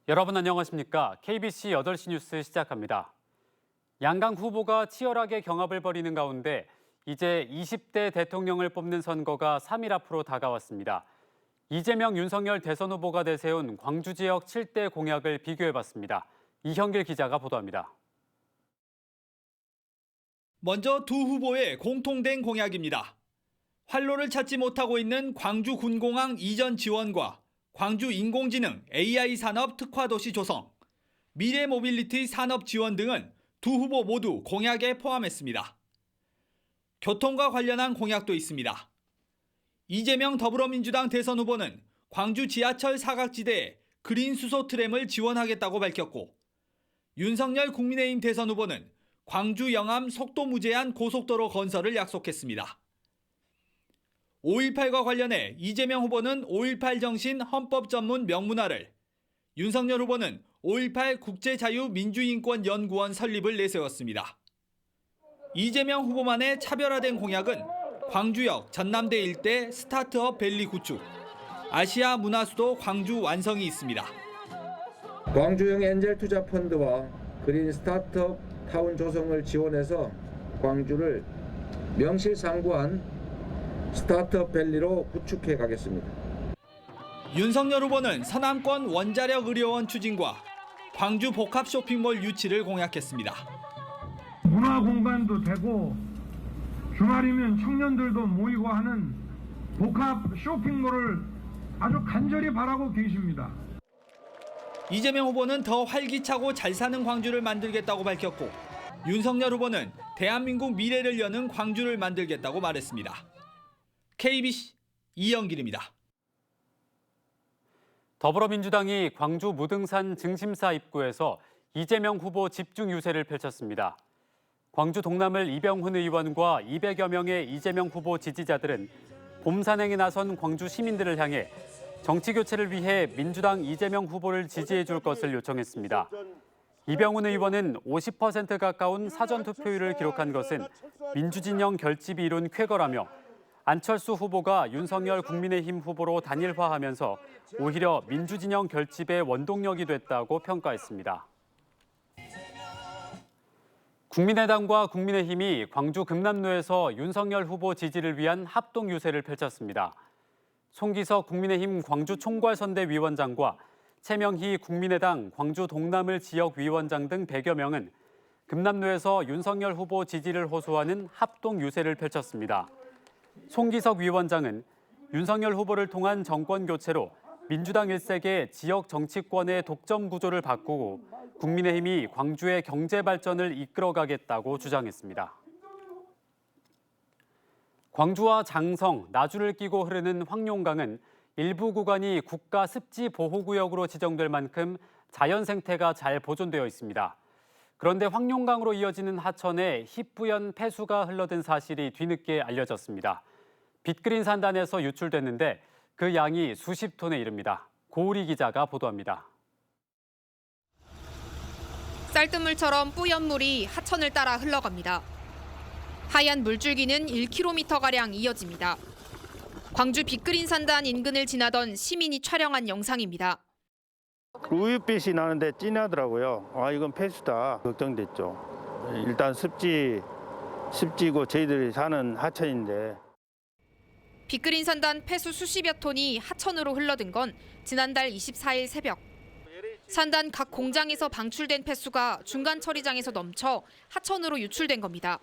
여러분 안녕하십니까? KBC 8시 뉴스 시작합니다. 양강 후보가 치열하게 경합을 벌이는 가운데 이제 20대 대통령을 뽑는 선거가 3일 앞으로 다가왔습니다. 이재명, 윤석열 대선 후보가 내세운 광주 지역 7대 공약을 비교해봤습니다. 이형길 기자가 보도합니다. 먼저 두 후보의 공통된 공약입니다. 활로를 찾지 못하고 있는 광주 군공항 이전 지원과 광주 인공지능 AI 산업 특화도시 조성, 미래 모빌리티 산업 지원 등은 두 후보 모두 공약에 포함했습니다. 교통과 관련한 공약도 있습니다. 이재명 더불어민주당 대선 후보는 광주 지하철 사각지대에 그린 수소 트램을 지원하겠다고 밝혔고, 윤석열 국민의힘 대선 후보는 광주 영암 속도 무제한 고속도로 건설을 약속했습니다. 5.18과 관련해 이재명 후보는 5.18 정신 헌법 전문 명문화를, 윤석열 후보는 5.18 국제자유민주인권연구원 설립을 내세웠습니다. 이재명 후보만의 차별화된 공약은 광주역 전남대 일대 스타트업 밸리 구축, 아시아 문화수도 광주 완성이 있습니다. 광주형 엔젤 투자 펀드와 그린 스타트업 타운 조성을 지원해서 광주를 명실상부한 스타트업 밸리로 구축해 가겠습니다. 윤석열 후보는 서남권 원자력 의료원 추진과 광주 복합 쇼핑몰 유치를 공약했습니다. 문화 공간도 되고 주말이면 청년들도 모이고 하는 복합 쇼핑몰을 아주 간절히 바라고 계십니다. 이재명 후보는 더 활기차고 잘 사는 광주를 만들겠다고 밝혔고, 윤석열 후보는 대한민국 미래를 여는 광주를 만들겠다고 말했습니다. KBC 이영길입니다. 더불어민주당이 광주 무등산 증심사 입구에서 이재명 후보 집중 유세를 펼쳤습니다. 광주 동남을 이병훈 의원과 200여 명의 이재명 후보 지지자들은 봄 산행에 나선 광주 시민들을 향해 정치 교체를 위해 민주당 이재명 후보를 지지해 줄 것을 요청했습니다. 이병훈 의원은 50% 가까운 사전 투표율을 기록한 것은 민주진영 결집이 이룬 쾌거라며 안철수 후보가 윤석열 국민의힘 후보로 단일화하면서 오히려 민주진영 결집의 원동력이 됐다고 평가했습니다. 국민의당과 국민의힘이 광주 금남로에서 윤석열 후보 지지를 위한 합동 유세를 펼쳤습니다. 송기석 국민의힘 광주 총괄선대위원장과 최명희 국민의당 광주 동남을 지역위원장 등 100여 명은 금남로에서 윤석열 후보 지지를 호소하는 합동 유세를 펼쳤습니다. 송기석 위원장은 윤석열 후보를 통한 정권 교체로 민주당 일색의 지역 정치권의 독점 구조를 바꾸고 국민의힘이 광주의 경제 발전을 이끌어가겠다고 주장했습니다. 광주와 장성, 나주를 끼고 흐르는 황룡강은 일부 구간이 국가 습지 보호구역으로 지정될 만큼 자연 생태가 잘 보존되어 있습니다. 그런데 황룡강으로 이어지는 하천에 희뿌연 폐수가 흘러든 사실이 뒤늦게 알려졌습니다. 빅그린 산단에서 유출됐는데 그 양이 수십 톤에 이릅니다. 고우리 기자가 보도합니다. 쌀뜨물처럼 뿌연 물이 하천을 따라 흘러갑니다. 하얀 물줄기는 1km가량 이어집니다. 광주 빅그린 산단 인근을 지나던 시민이 촬영한 영상입니다. 우윳빛이 나는데 진하더라고요. 이건 폐수다 걱정됐죠. 일단 습지고 저희들이 사는 하천인데. 빅그린 산단 폐수 수십여 톤이 하천으로 흘러든 건 지난달 24일 새벽. 산단 각 공장에서 방출된 폐수가 중간 처리장에서 넘쳐 하천으로 유출된 겁니다.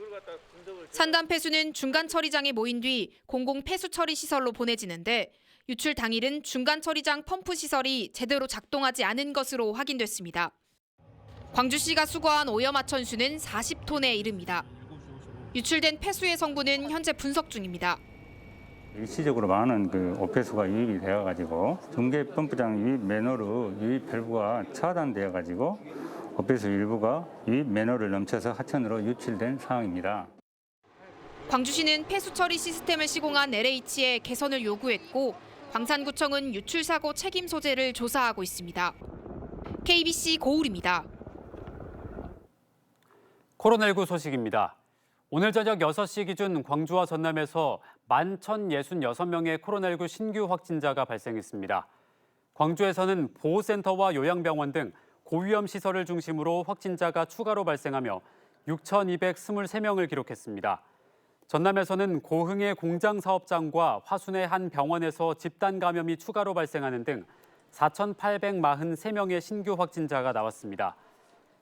산단 폐수는 중간 처리장에 모인 뒤 공공 폐수 처리 시설로 보내지는데 유출 당일은 중간 처리장 펌프 시설이 제대로 작동하지 않은 것으로 확인됐습니다. 광주시가 수거한 오염 하천수는 40톤에 이릅니다. 유출된 폐수의 성분은 현재 분석 중입니다. 일시적으로 많은 오폐수가 유입이 되어가지고 전개 펌프장 유입 매너로 유입 밸브가 차단되어가지고 오폐수 일부가 유입 매너를 넘쳐서 하천으로 유출된 상황입니다. 광주시는 폐수 처리 시스템을 시공한 LH에 개선을 요구했고 광산구청은 유출 사고 책임 소재를 조사하고 있습니다. KBC 고울입니다. 코로나19 소식입니다. 오늘 저녁 6시 기준 광주와 전남에서 11,066명의 코로나19 신규 확진자가 발생했습니다. 광주에서는 보호센터와 요양병원 등 고위험 시설을 중심으로 확진자가 추가로 발생하며 6,223명을 기록했습니다. 전남에서는 고흥의 공장 사업장과 화순의 한 병원에서 집단 감염이 추가로 발생하는 등 4,843명의 신규 확진자가 나왔습니다.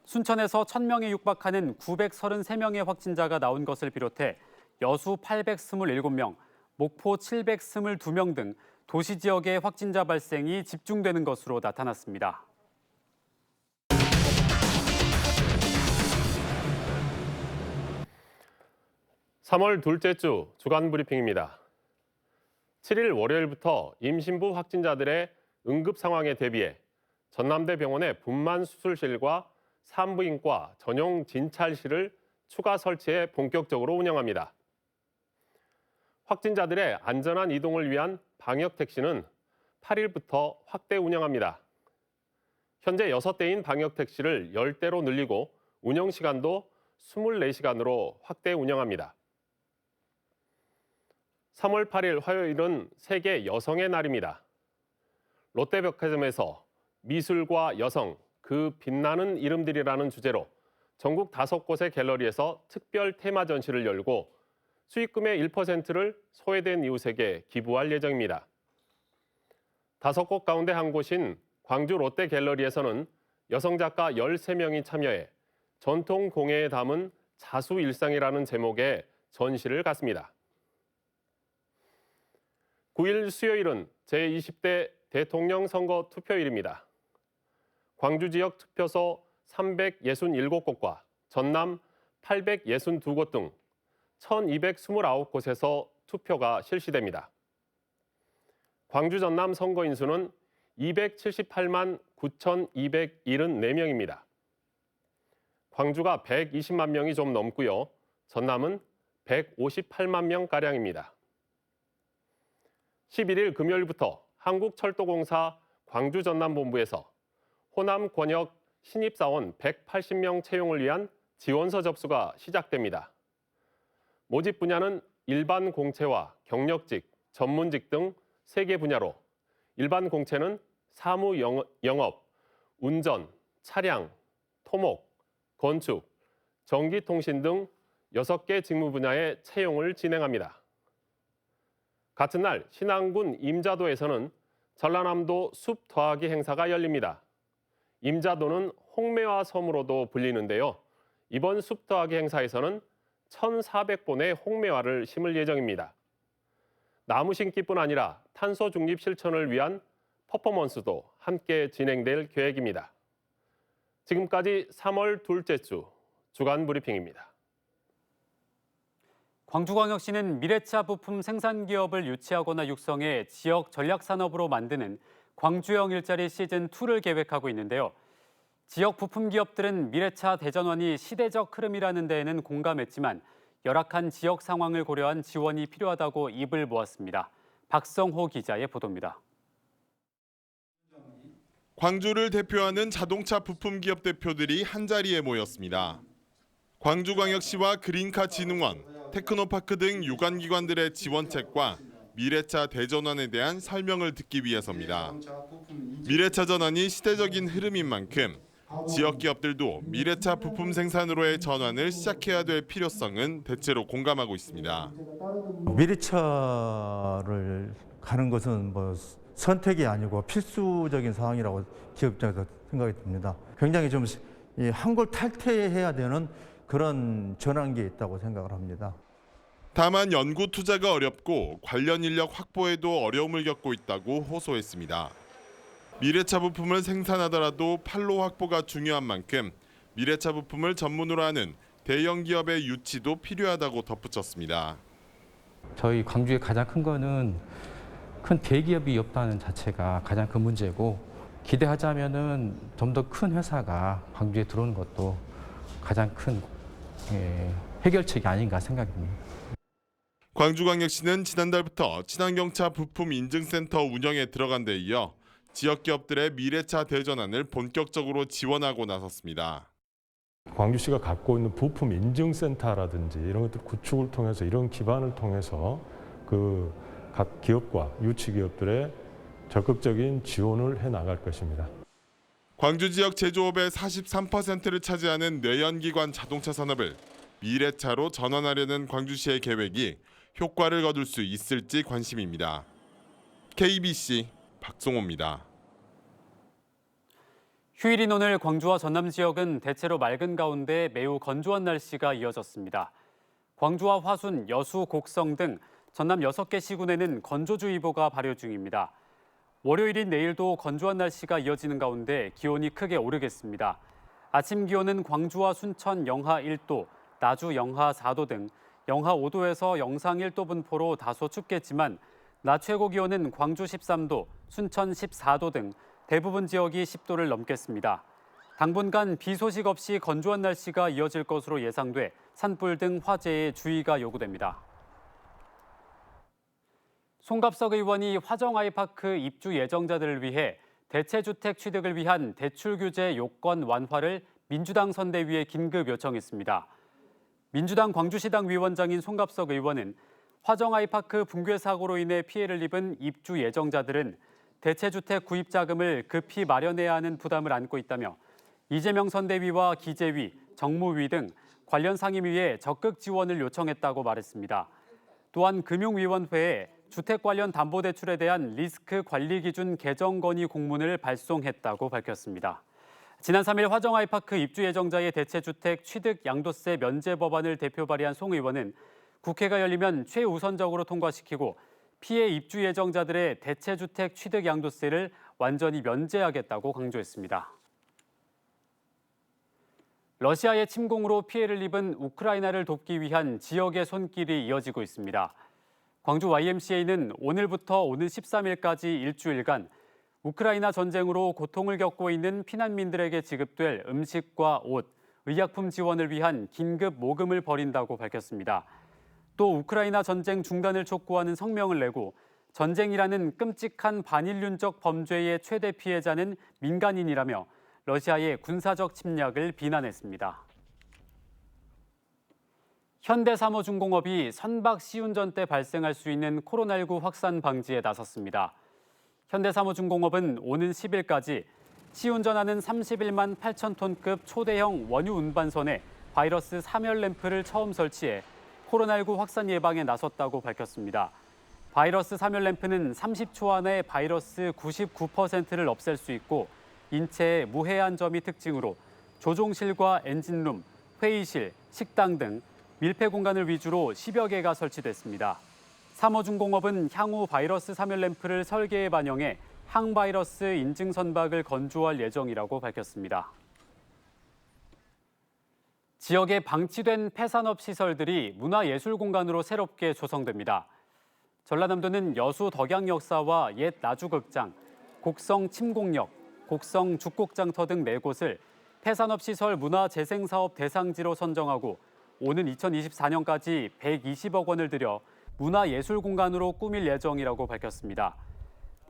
순천에서 1,000명에 육박하는 933명의 확진자가 나온 것을 비롯해 여수 827명, 목포 722명 등 도시 지역의 확진자 발생이 집중되는 것으로 나타났습니다. (3월) 둘째 주 주간 브리핑입니다. 7일 월요일부터 임신부 확진자들의 응급 상황에 대비해 전남대병원의 분만 수술실과 산부인과 전용 진찰실을 추가 설치해 본격적으로 운영합니다. 확진자들의 안전한 이동을 위한 방역 택시는 8일부터 확대 운영합니다. 현재 6대인 방역 택시를 10대로 늘리고 운영 시간도 24시간으로 확대 운영합니다. 3월 8일 화요일은 세계 여성의 날입니다. 롯데백화점에서 미술과 여성, 그 빛나는 이름들이라는 주제로 전국 5곳의 갤러리에서 특별 테마 전시를 열고 수익금의 1%를 소외된 이웃에게 기부할 예정입니다. 5곳 가운데 한 곳인 광주 롯데 갤러리에서는 여성 작가 13명이 참여해 전통 공예에 담은 자수 일상이라는 제목의 전시를 갖습니다. 9일 수요일은 제20대 대통령 선거 투표일입니다. 광주 지역 투표소 367곳과 전남 862곳 등 1,229곳에서 투표가 실시됩니다. 광주 전남 선거인 수는 278만 9,274명입니다. 광주가 120만 명이 좀 넘고요. 전남은 158만 명가량입니다. 11일 금요일부터 한국철도공사 광주 전남본부에서 호남 권역 신입사원 180명 채용을 위한 지원서 접수가 시작됩니다. 모집 분야는 일반 공채와 경력직, 전문직 등 3개 분야로 일반 공채는 사무 영업, 운전, 차량, 토목, 건축, 전기통신 등 6개 직무 분야의 채용을 진행합니다. 같은 날 신안군 임자도에서는 전라남도 숲 더하기 행사가 열립니다. 임자도는 홍매화 섬으로도 불리는데요. 이번 숲 더하기 행사에서는 1,400본의 홍매화를 심을 예정입니다. 나무 심기뿐 아니라 탄소 중립 실천을 위한 퍼포먼스도 함께 진행될 계획입니다. 지금까지 3월 둘째 주 주간 브리핑입니다. 광주광역시는 미래차 부품 생산 기업을 유치하거나 육성해 지역 전략 산업으로 만드는 광주형 일자리 시즌2를 계획하고 있는데요. 지역 부품 기업들은 미래차 대전환이 시대적 흐름이라는 데에는 공감했지만 열악한 지역 상황을 고려한 지원이 필요하다고 입을 모았습니다. 박성호 기자의 보도입니다. 광주를 대표하는 자동차 부품 기업 대표들이 한자리에 모였습니다. 광주광역시와 그린카진흥원, 테크노파크 등 유관기관들의 지원책과 미래차 대전환에 대한 설명을 듣기 위해서입니다. 미래차 전환이 시대적인 흐름인 만큼 지역 기업들도 미래차 부품 생산으로의 전환을 시작해야 될 필요성은 대체로 공감하고 있습니다. 미래차를 가는 것은 선택이 아니고 필수적인 상황이라고 기업 입장에서 생각이 듭니다. 굉장히 좀 한골 탈퇴해야 되는 그런 전환기에 있다고 생각을 합니다. 다만 연구 투자가 어렵고 관련 인력 확보에도 어려움을 겪고 있다고 호소했습니다. 미래차 부품을 생산하더라도 판로 확보가 중요한 만큼 미래차 부품을 전문으로 하는 대형 기업의 유치도 필요하다고 덧붙였습니다. 저희 광주의 가장 큰 거는 큰 대기업이 없다는 자체가 가장 큰 문제고, 기대하자면은 좀 더 큰 회사가 광주에 들어오는 것도 가장 큰 해결책이 아닌가 생각합니다. 광주광역시는 지난달부터 친환경차 부품 인증센터 운영에 들어간 데 이어 지역 기업들의 미래차 대전환을 본격적으로 지원하고 나섰습니다. 광주시가 갖고 있는 부품 인증센터라든지 이런 것들 구축을 통해서 이런 기반을 통해서 그 각 기업과 유치 기업들의 적극적인 지원을 해 나갈 것입니다. 광주 지역 제조업의 43%를 차지하는 내연기관 자동차 산업을 미래차로 전환하려는 광주시의 계획이 효과를 거둘 수 있을지 관심입니다. KBC 박송호입니다. 휴일인 오늘 광주와 전남 지역은 대체로 맑은 가운데 매우 건조한 날씨가 이어졌습니다. 광주와 화순, 여수, 곡성 등 전남 6개 시군에는 건조주의보가 발효 중입니다. 월요일인 내일도 건조한 날씨가 이어지는 가운데 기온이 크게 오르겠습니다. 아침 기온은 광주와 순천 영하 1도, 나주 영하 4도 등 영하 5도에서 영상 1도 분포로 다소 춥겠지만 낮 최고 기온은 광주 13도, 순천 14도 등 대부분 지역이 10도를 넘겠습니다. 당분간 비 소식 없이 건조한 날씨가 이어질 것으로 예상돼 산불 등 화재에 주의가 요구됩니다. 송갑석 의원이 화정 아이파크 입주 예정자들을 위해 대체주택 취득을 위한 대출 규제 요건 완화를 민주당 선대위에 긴급 요청했습니다. 민주당 광주시당 위원장인 송갑석 의원은 화정 아이파크 붕괴 사고로 인해 피해를 입은 입주 예정자들은 대체주택 구입 자금을 급히 마련해야 하는 부담을 안고 있다며 이재명 선대위와 기재위, 정무위 등 관련 상임위에 적극 지원을 요청했다고 말했습니다. 또한 금융위원회에 주택 관련 담보대출에 대한 리스크 관리 기준 개정 건의 공문을 발송했다고 밝혔습니다. 지난 3일 화정 아이파크 입주 예정자의 대체주택 취득 양도세 면제 법안을 대표 발의한 송 의원은 국회가 열리면 최우선적으로 통과시키고 피해 입주 예정자들의 대체주택 취득 양도세를 완전히 면제하겠다고 강조했습니다. 러시아의 침공으로 피해를 입은 우크라이나를 돕기 위한 지역의 손길이 이어지고 있습니다. 광주 YMCA는 오늘부터 오는 13일까지 일주일간 우크라이나 전쟁으로 고통을 겪고 있는 피난민들에게 지급될 음식과 옷, 의약품 지원을 위한 긴급 모금을 벌인다고 밝혔습니다. 또 우크라이나 전쟁 중단을 촉구하는 성명을 내고 전쟁이라는 끔찍한 반인륜적 범죄의 최대 피해자는 민간인이라며 러시아의 군사적 침략을 비난했습니다. 현대사무중공업이 선박 시운전 때 발생할 수 있는 코로나19 확산 방지에 나섰습니다. 현대사무중공업은 오는 10일까지 시운전하는 31만 8천 톤급 초대형 원유 운반선에 바이러스 사멸 램프를 처음 설치해 코로나19 확산 예방에 나섰다고 밝혔습니다. 바이러스 사멸 램프는 30초 안에 바이러스 99%를 없앨 수 있고 인체에 무해한 점이 특징으로 조종실과 엔진룸, 회의실, 식당 등 밀폐 공간을 위주로 10여 개가 설치됐습니다. 사무중공업은 향후 바이러스 사멸 램프를 설계에 반영해 항바이러스 인증 선박을 건조할 예정이라고 밝혔습니다. 지역에 방치된 폐산업 시설들이 문화예술 공간으로 새롭게 조성됩니다. 전라남도는 여수 덕양역사와 옛 나주극장, 곡성 침공역, 곡성 죽곡장터 등 4곳을 폐산업 시설 문화재생사업 대상지로 선정하고 오는 2024년까지 120억 원을 들여 문화예술 공간으로 꾸밀 예정이라고 밝혔습니다.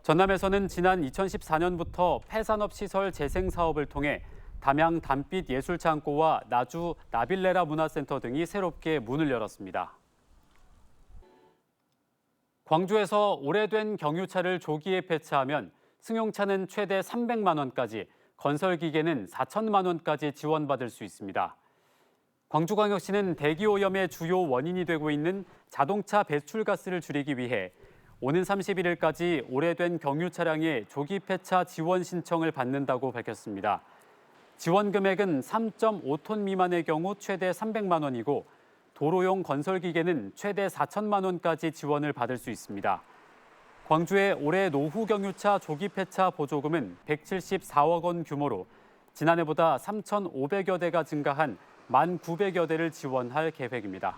전남에서는 지난 2014년부터 폐산업 시설 재생 사업을 통해 담양 담빛 예술창고와 나주 나빌레라 문화센터 등이 새롭게 문을 열었습니다. 광주에서 오래된 경유차를 조기에 폐차하면 승용차는 최대 300만 원까지, 건설기계는 4천만 원까지 지원받을 수 있습니다. 광주광역시는 대기오염의 주요 원인이 되고 있는 자동차 배출가스를 줄이기 위해 오는 31일까지 오래된 경유 차량의 조기 폐차 지원 신청을 받는다고 밝혔습니다. 지원 금액은 3.5톤 미만의 경우 최대 300만 원이고 도로용 건설기계는 최대 4천만 원까지 지원을 받을 수 있습니다. 광주의 올해 노후 경유차 조기 폐차 보조금은 174억 원 규모로 지난해보다 3,500여 대가 증가한 1,900여 대를 지원할 계획입니다.